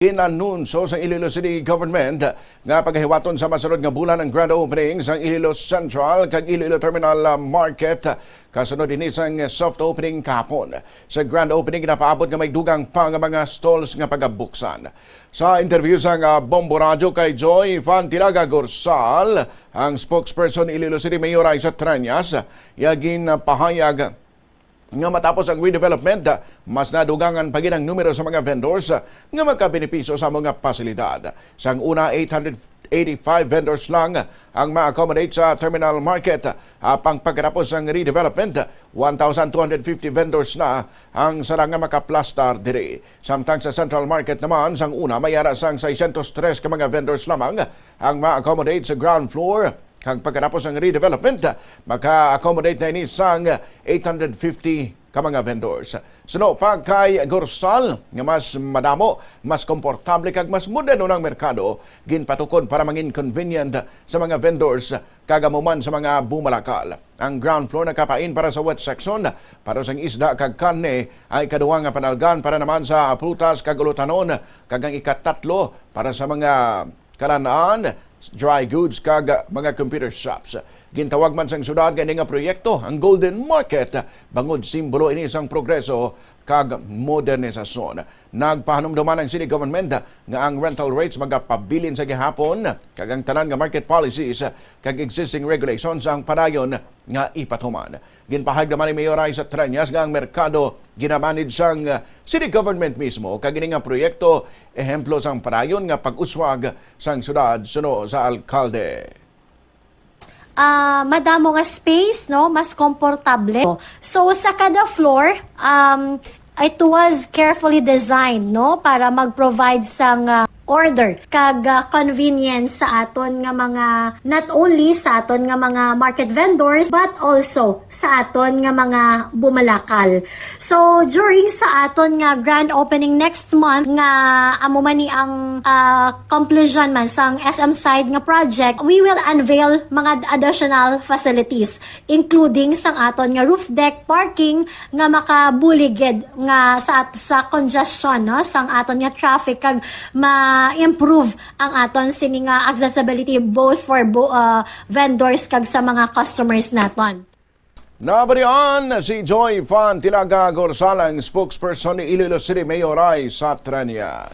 Inanunsyo sa Iloilo City Government nga paghiwaton sa masunod nga bulan ng grand opening sa Iloilo Central kag Iloilo Terminal Market kasunod din isang soft opening kahapon. Sa grand opening napaabot nga may dugang pa nga mga stalls nga pagabuksan. Sa interview sa Bombo Radio kay Joy Fantilaga Gorsal, ang spokesperson Iloilo City Mayor Isa Tranyas, yagin pahayag nga matapos ang redevelopment, mas nadugangan pa ang numero sa mga vendors nga magkabenepisyo sa mga pasilidad. Sang una, 885 vendors lang ang ma-accommodate sa terminal market. Pang pagkatapos ng redevelopment, 1,250 vendors na ang sarang nga makaplastar diri. Samtang sa central market naman, sang una, mayara sang 603 ka mga vendors lamang ang ma-accommodate sa ground floor. Kang pagkatapos ng redevelopment, maka-accommodate na ini sang 850 ka mga vendors. Suno pa kay Gorsal, nga mas madamo, mas komportable kag mas moderno ng merkado, ginpatukod para mangin convenient sa mga vendors kagamuman sa mga bumalakal. Ang ground floor nakapain para sa wet section, para sa isda kag karne ay kaduwang nga panalgan para naman sa prutas kag ulutanon, kag ang ikatatlo para sa mga kalanaan, dry goods kag mga computer shops. Gintawag man sang syudad kani nga proyekto ang Golden Market bangod simbolo ini isang progreso kag modernisasyon. Nagpahanumduman ang city government nga ang rental rates magapabilin sa gihapon kag ang tanan nga market policies kag existing regulations ang padayon nga ipatuman. Ginpahayag naman ni Mayor Isa Tranyas nga ang merkado ginamanid sang city government mismo kag ini nga proyekto ehemplo sang padayon nga pag-uswag sang syudad suno sa alkalde. Madamo nga space, no, mas komportable. So sa kada floor, it was carefully designed, no, para mag-provide sang order kag convenience sa aton nga mga, not only sa aton nga mga market vendors but also sa aton nga mga bumalakal. So during sa aton nga grand opening next month nga amo man ni ang completion man sang SM side nga project, we will unveil mga additional facilities including sang aton nga roof deck parking nga makabuligid nga sa congestion, no, sang aton nga traffic kag ma-improve ang aton sini nga accessibility both for vendors kag sa mga customers naton. Nabarian si Joy Fantilaga Gorsalang, spokesperson ni Iloilo City Mayor Isa Tranyas.